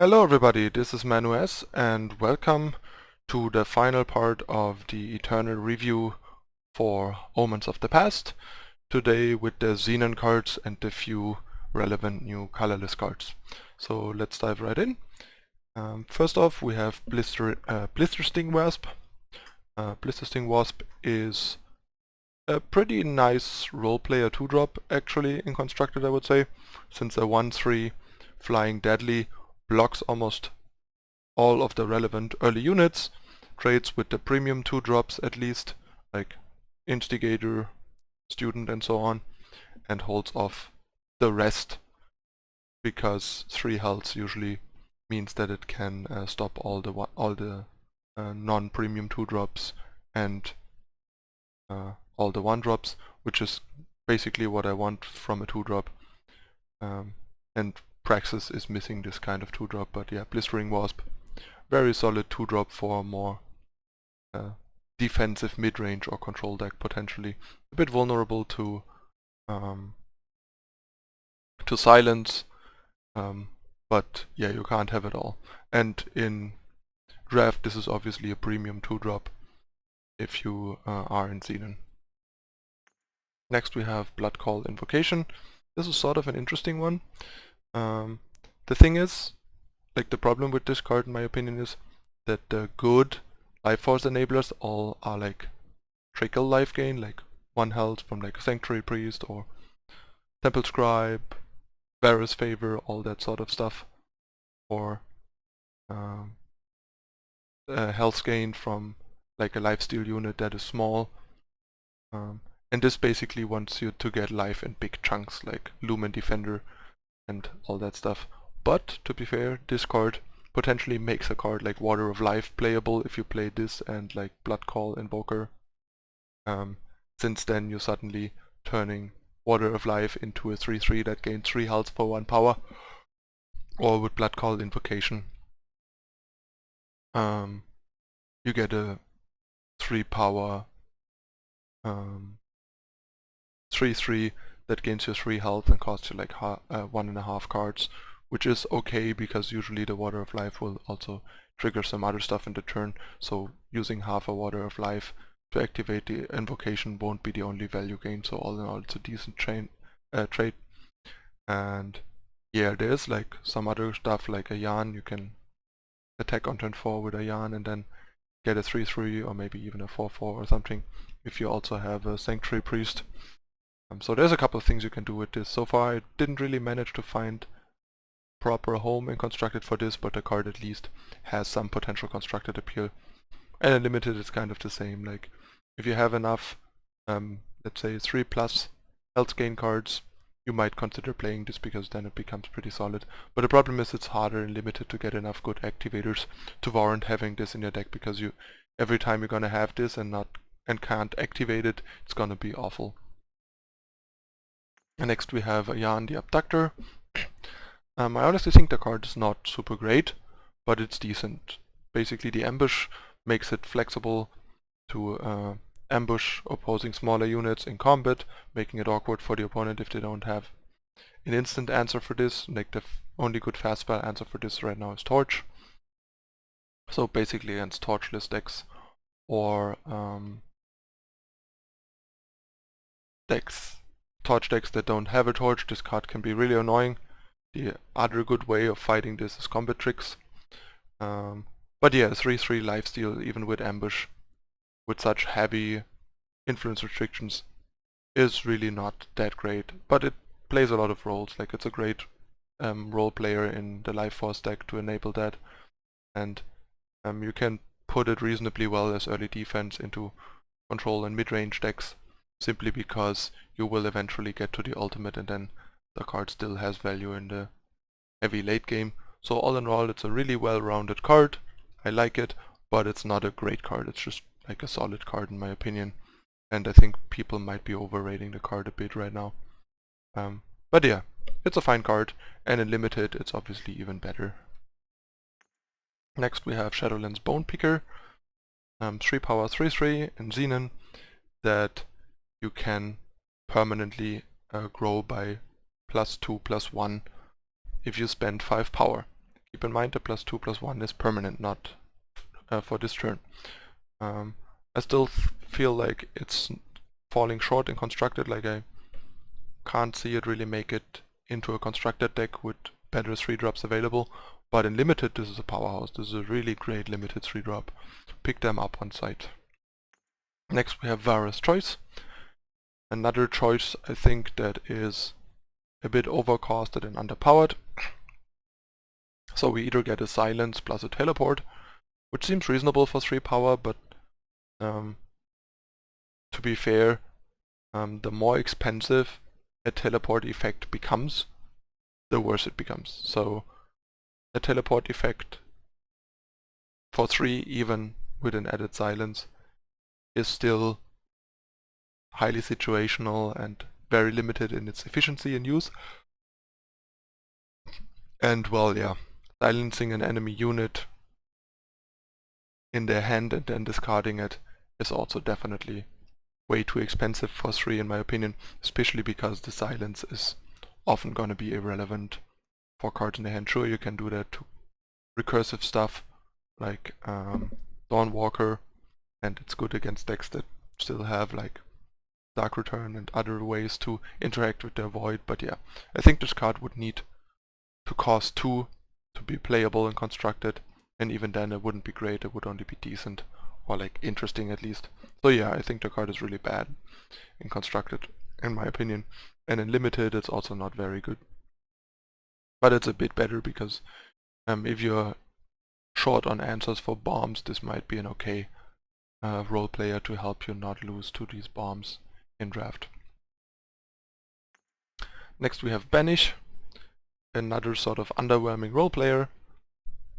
Hello everybody, this is Manu S and welcome to the final part of the Eternal review for Omens of the Past. Today with the Zenon cards and the few relevant new colorless cards. So let's dive right in. First off we have Blister Sting Wasp. Blister Sting Wasp is a pretty nice roleplayer 2-drop actually in Constructed, I would say, since a 1/3 flying deadly blocks almost all of the relevant early units, trades with the premium 2-drops at least, like Instigator, Student and so on, and holds off the rest because 3 health usually means that it can stop all the non-premium 2-drops and all the 1-drops, which is basically what I want from a 2-drop. And Praxis is missing this kind of 2-drop, but yeah, Blistering Wasp, very solid 2-drop for more defensive mid-range or control deck potentially. A bit vulnerable to silence, but yeah, you can't have it all. And in draft, this is obviously a premium 2-drop if you are in Zenon. Next we have Bloodcaller Invocation. This is sort of an interesting one. The thing is, like, the problem with this card in my opinion is that the good life force enablers all are like trickle life gain, like 1 health from like Sanctuary Priest or Temple Scribe, Varus Favor, all that sort of stuff, or health gain from like a lifesteal unit that is small. And this basically wants you to get life in big chunks like Lumen Defender and all that stuff. But to be fair, this card potentially makes a card like Water of Life playable if you play this and like Bloodcaller Invoker. Since then you're suddenly turning Water of Life into a 3/3 that gains 3 health for 1 power. Or with Bloodcaller Invocation, you get a 3 power 3/3 that gains you 3 health and costs you like 1.5 cards, which is okay because usually the Water of Life will also trigger some other stuff in the turn, so using half a Water of Life to activate the invocation won't be the only value gain, so all in all it's a decent trade. And yeah, there's like some other stuff like a Yarn. You can attack on turn 4 with a Yarn and then get a 3/3 or maybe even a 4/4 or something if you also have a Sanctuary Priest. So there's a couple of things you can do with this. So far I didn't really manage to find proper home in Constructed for this, but the card at least has some potential Constructed appeal. And in Limited it's kind of the same. Like, if you have enough, let's say 3+ health gain cards, you might consider playing this because then it becomes pretty solid. But the problem is it's harder in Limited to get enough good activators to warrant having this in your deck, because every time you're gonna have this and can't activate it, it's gonna be awful. And next we have Yarn the Abductor. I honestly think the card is not super great, but it's decent. Basically the ambush makes it flexible to ambush opposing smaller units in combat, making it awkward for the opponent if they don't have an instant answer for this. Like, the only good fast spell answer for this right now is Torch. So basically against torchless decks or torch decks that don't have a torch, this card can be really annoying. The other good way of fighting this is combat tricks. But yeah, 3/3 lifesteal even with ambush with such heavy influence restrictions is really not that great, but it plays a lot of roles. Like, it's a great role player in the Life Force deck to enable that, and you can put it reasonably well as early defense into control and mid-range decks, simply because you will eventually get to the ultimate and then the card still has value in the heavy late game. So all in all, it's a really well-rounded card. I like it, but it's not a great card. It's just like a solid card in my opinion. And I think people might be overrating the card a bit right now. But yeah, it's a fine card, and in Limited it's obviously even better. Next we have Shadowlands Bone Picker. 3 power 3/3 in Zenon that you can permanently grow by +2/+1 if you spend 5 power. Keep in mind the +2/+1 is permanent, not for this turn. I still feel like it's falling short in constructed, like I can't see it really make it into a constructed deck with better 3-drops available, but in limited this is a powerhouse. This is a really great limited 3-drop. Pick them up on site. Next we have Vara's Choice. Another choice I think that is a bit overcosted and underpowered. So we either get a Silence plus a Teleport, which seems reasonable for 3 power, but to be fair, the more expensive a teleport effect becomes, the worse it becomes. So a teleport effect for 3, even with an added Silence, is still highly situational and very limited in its efficiency and use. And well, yeah, silencing an enemy unit in their hand and then discarding it is also definitely way too expensive for 3 in my opinion, especially because the silence is often gonna be irrelevant for cards in the hand. Sure, you can do that to recursive stuff like Dawnwalker, and it's good against decks that still have like Dark Return and other ways to interact with their void, but yeah, I think this card would need to cost 2 to be playable and constructed, and even then it wouldn't be great, it would only be decent, or like interesting at least. So yeah, I think the card is really bad in constructed, in my opinion, and in limited it's also not very good. But it's a bit better because if you're short on answers for bombs, this might be an okay role player to help you not lose to these bombs in draft. Next we have Banish, another sort of underwhelming role player.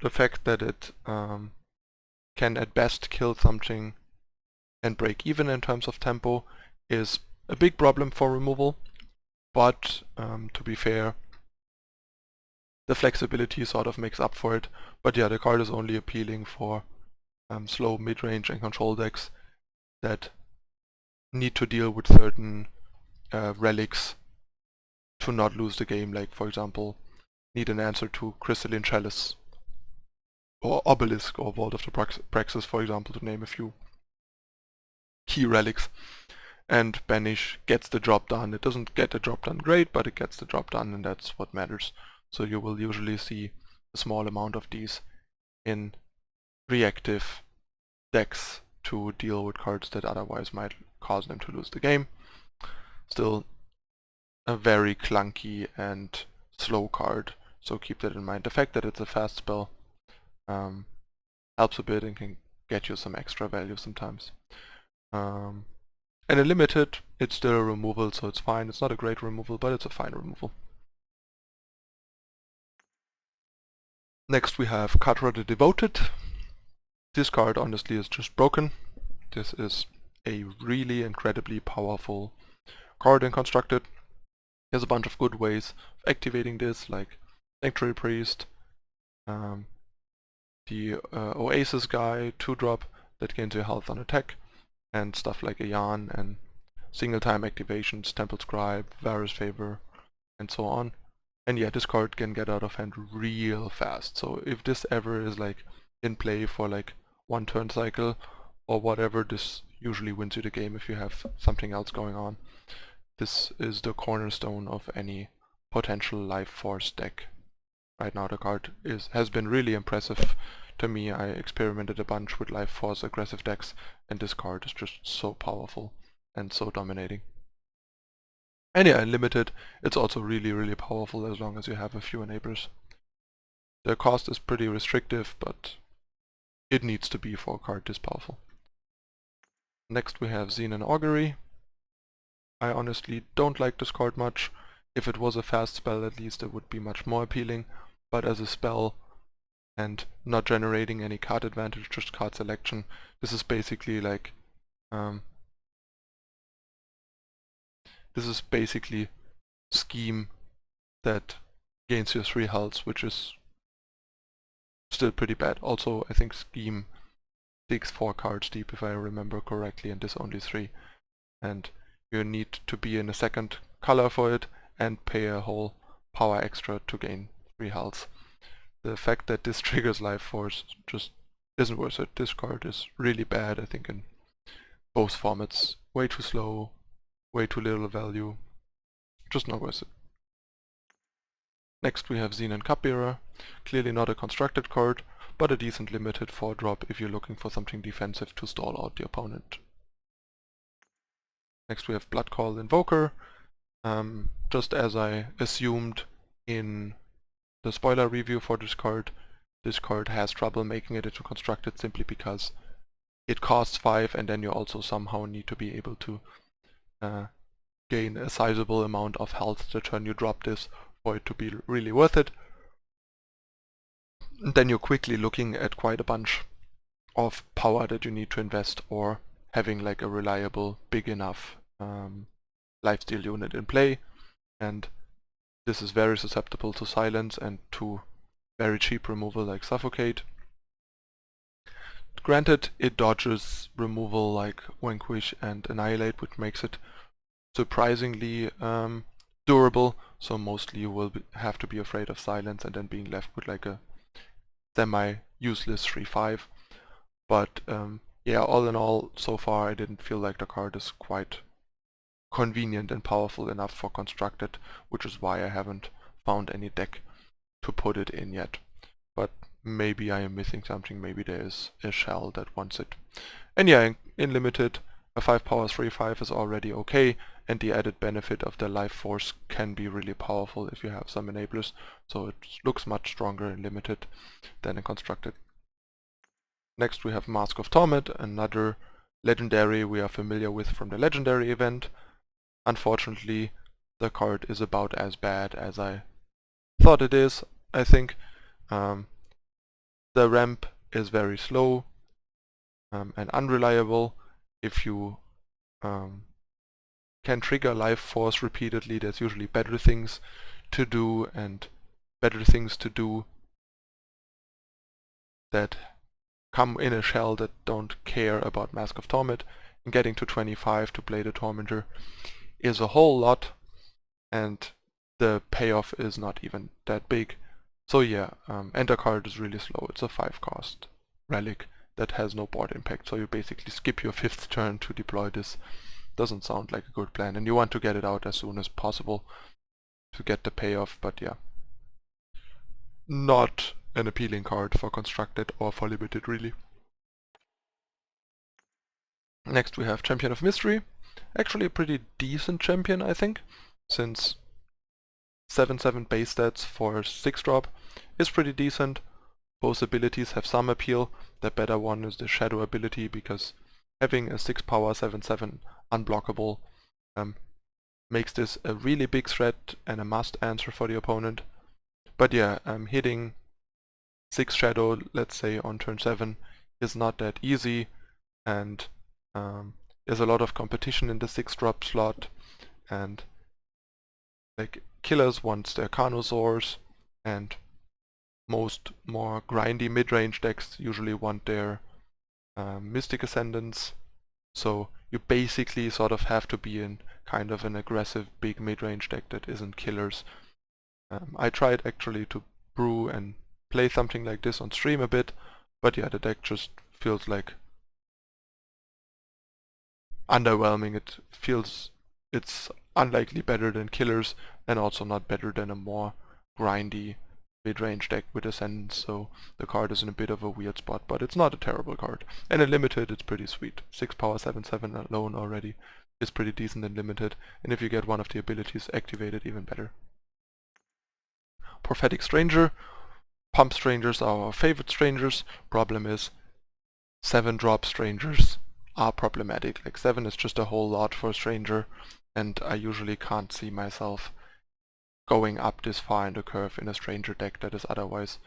The fact that it can at best kill something and break even in terms of tempo is a big problem for removal, but to be fair, the flexibility sort of makes up for it. But yeah, the card is only appealing for slow mid-range and control decks that need to deal with certain relics to not lose the game, like for example need an answer to Crystalline Chalice or Obelisk or Vault of the Praxis, for example, to name a few key relics. And Banish gets the job done. It doesn't get the job done great, but it gets the job done, and that's what matters. So you will usually see a small amount of these in reactive decks to deal with cards that otherwise might cause them to lose the game. Still a very clunky and slow card, so keep that in mind. The fact that it's a fast spell helps a bit and can get you some extra value sometimes. And in limited, it's still a removal, so it's fine. It's not a great removal, but it's a fine removal. Next we have Katra the Devoted. This card honestly is just broken. This is a really incredibly powerful card in constructed. There's a bunch of good ways of activating this, like Sanctuary Priest, the Oasis guy, 2-drop that gains your health on attack, and stuff like Ayan and single-time activations, Temple Scribe, Vara's Favor, and so on. And yeah, this card can get out of hand real fast. So if this ever is like in play for like 1 turn cycle or whatever, this usually wins you the game if you have something else going on. This is the cornerstone of any potential Life Force deck. Right now the card has been really impressive to me. I experimented a bunch with Life Force aggressive decks, and this card is just so powerful and so dominating. And yeah, in limited, it's also really powerful as long as you have a few enablers. The cost is pretty restrictive, but it needs to be for a card this powerful. Next we have Zenon Augury. I honestly don't like this card much. If it was a fast spell, at least it would be much more appealing, but as a spell and not generating any card advantage, just card selection, this is basically like this is basically Scheme that gains you 3 healths, which is still pretty bad. Also, I think Scheme digs 4 cards deep if I remember correctly, and this only 3. And you need to be in a second color for it and pay a whole power extra to gain 3 healths. the fact that this triggers Life Force just isn't worth it. This card is really bad, I think, in both formats. Way too slow, way too little value, just not worth it. Next we have Xenan Cupbearer, clearly not a constructed card, but a decent limited 4-drop if you're looking for something defensive to stall out the opponent. Next we have Bloodcaller Invoker. Just as I assumed in the spoiler review for this card has trouble making it into constructed simply because it costs 5 and then you also somehow need to be able to gain a sizable amount of health the turn you drop this for it to be really worth it. And then you're quickly looking at quite a bunch of power that you need to invest, or having like a reliable, big enough lifesteal unit in play, and this is very susceptible to silence and to very cheap removal like Suffocate. Granted, it dodges removal like Vanquish and Annihilate, which makes it surprisingly durable, so mostly you will have to be afraid of silence and then being left with like a semi-useless 3-5. But yeah, all in all, so far I didn't feel like the card is quite convenient and powerful enough for constructed, which is why I haven't found any deck to put it in yet. But maybe I am missing something, maybe there is a shell that wants it. And yeah, in limited, a 5-power 3-5 is already okay, and the added benefit of the Life Force can be really powerful if you have some enablers, so it looks much stronger in limited than in constructed. Next we have Mask of Thamud, another legendary we are familiar with from the legendary event. Unfortunately, the card is about as bad as I thought it is, I think. The ramp is very slow and unreliable. If you can trigger Life Force repeatedly, there's usually better things to do, and better things to do that come in a shell that don't care about Mask of Thamud. And getting to 25 to play the Tormentor is a whole lot, and the payoff is not even that big. So yeah, and the card is really slow. It's a 5-cost relic that has no board impact, so you basically skip your 5th turn to deploy this. Doesn't sound like a good plan, and you want to get it out as soon as possible to get the payoff, but yeah. Not an appealing card for constructed or for limited, really. Next we have Champion of Mystery. Actually a pretty decent champion, I think, since 7/7 base stats for 6-drop is pretty decent. Both abilities have some appeal. The better one is the Shadow ability, because having a 6-power 7/7 unblockable makes this a really big threat and a must answer for the opponent. But yeah, hitting 6 Shadow, let's say on turn 7, is not that easy, and there's a lot of competition in the 6-drop slot, and like killers want their Carnosaurs, and most more grindy mid-range decks usually want their Mystic Ascendants, so you basically sort of have to be in kind of an aggressive big mid-range deck that isn't killers. I tried actually to brew and play something like this on stream a bit, but yeah, the deck just feels like underwhelming. It feels it's unlikely better than killers, and also not better than a more grindy mid-range deck with Ascendance, so the card is in a bit of a weird spot, but it's not a terrible card. And in limited it's pretty sweet. 6-power 7/7 alone already is pretty decent in limited, and if you get one of the abilities activated, even better. Prophetic Stranger. Pump Strangers are our favorite strangers. Problem is 7-drop strangers are problematic. Like 7 is just a whole lot for a stranger, and I usually can't see myself going up this far in the curve in a stranger deck that is otherwise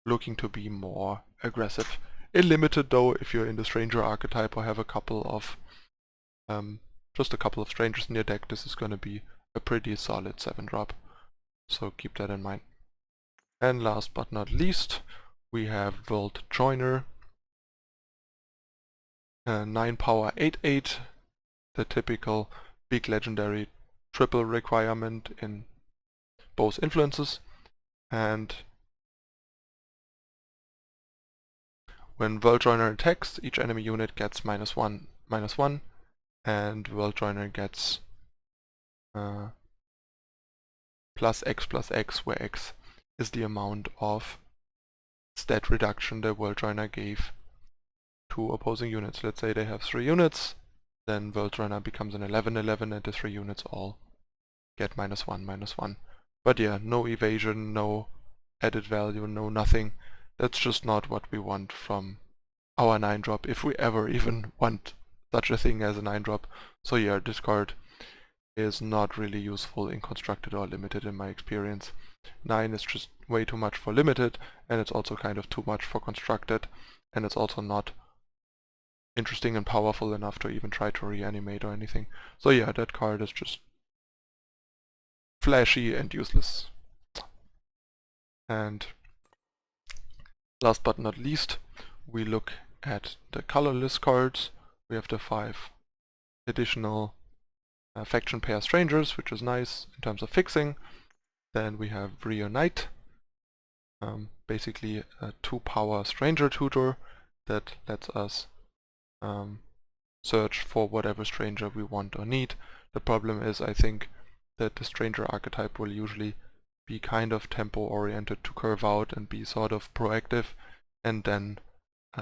looking to be more aggressive. In limited though, if you're in the stranger archetype or have a couple of just a couple of strangers in your deck, this is going to be a pretty solid 7-drop. So keep that in mind. And last but not least, we have Voltjointer. 9-power 8/8, the typical big legendary triple requirement in both influences, and when Voltjointer attacks, each enemy unit gets -1/-1, and Voltjointer gets +X+X, where X is the amount of stat reduction the Voltjointer gave to opposing units. Let's say they have 3 units, then Voltjointer becomes an 11/11 and the 3 units all get -1/-1. But yeah, no evasion, no added value, no nothing. That's just not what we want from our 9-drop, if we ever even want such a thing as a 9-drop. So yeah, this card is not really useful in constructed or limited in my experience. 9 is just way too much for limited, and it's also kind of too much for constructed, and it's also not interesting and powerful enough to even try to reanimate or anything. So yeah, that card is just flashy and useless. And last but not least, we look at the colorless cards. We have the 5 additional faction pair strangers, which is nice in terms of fixing. Then we have Reunite, basically a 2-power stranger tutor that lets us search for whatever stranger we want or need. The problem is, I think, that the stranger archetype will usually be kind of tempo oriented to curve out and be sort of proactive, and then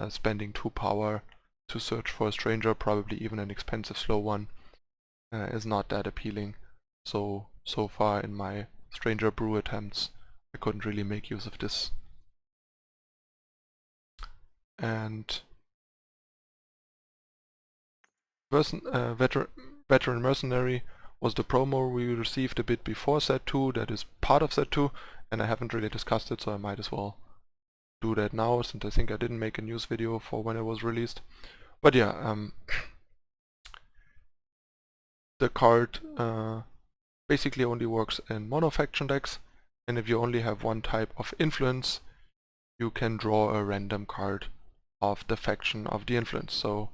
spending 2 power to search for a stranger, probably even an expensive slow one, is not that appealing. So far in my stranger brew attempts, I couldn't really make use of this. And Veteran Mercenary was the promo we received a bit before set 2, that is part of set 2, and I haven't really discussed it, so I might as well do that now, since I think I didn't make a news video for when it was released. But yeah, the card basically only works in mono faction decks, and if you only have one type of influence, you can draw a random card of the faction of the influence. So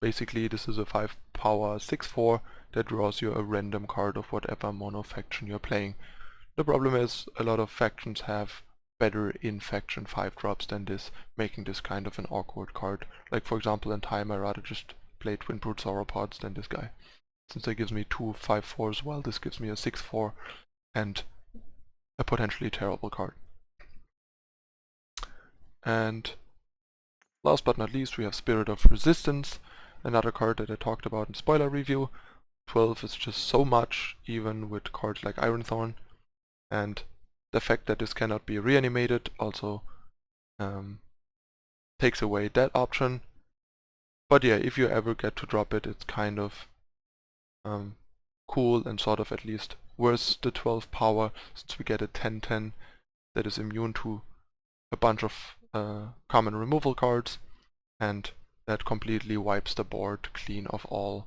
basically this is a 5-power 6/4 that draws you a random card of whatever mono faction you're playing. The problem is a lot of factions have better in-faction 5-drops than this, making this kind of an awkward card. Like for example in Time I rather just play Twin Brute Sauropods than this guy, since it gives me 2 5/4s while this gives me a 6/4 and a potentially terrible card. And last but not least, we have Spirit of Resistance, another card that I talked about in spoiler review. 12 is just so much, even with cards like Ironthorn, and the fact that this cannot be reanimated also takes away that option. But yeah, if you ever get to drop it, it's kind of cool and sort of at least worth the 12 power, since we get a 10/10 that is immune to a bunch of common removal cards, and that completely wipes the board clean of all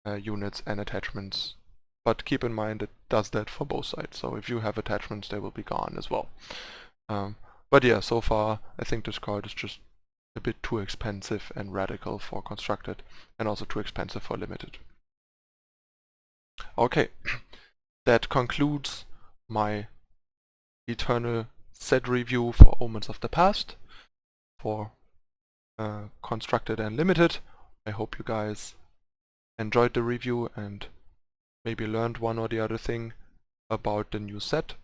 units and attachments. But keep in mind it does that for both sides, so if you have attachments they will be gone as well. But yeah, so far I think this card is just a bit too expensive and radical for constructed, and also too expensive for limited. Okay, that concludes my Eternal set review for Omens of the Past, for constructed and limited. I hope you guys enjoyed the review and maybe learned one or the other thing about the new set.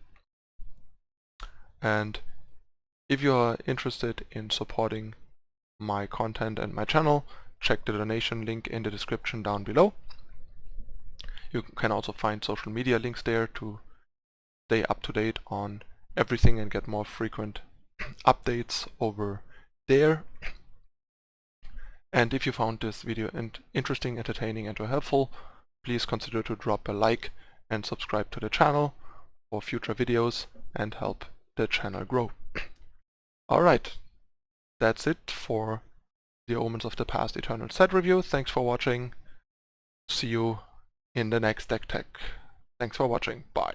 And if you are interested in supporting my content and my channel, check the donation link in the description down below. You can also find social media links there to stay up to date on everything and get more frequent updates over there. And if you found this video interesting, entertaining and helpful, please consider to drop a like and subscribe to the channel for future videos and help the channel grow. Alright, that's it for the Omens of the Past Eternal set review. Thanks for watching. See you in the next deck tech. Thanks for watching. Bye.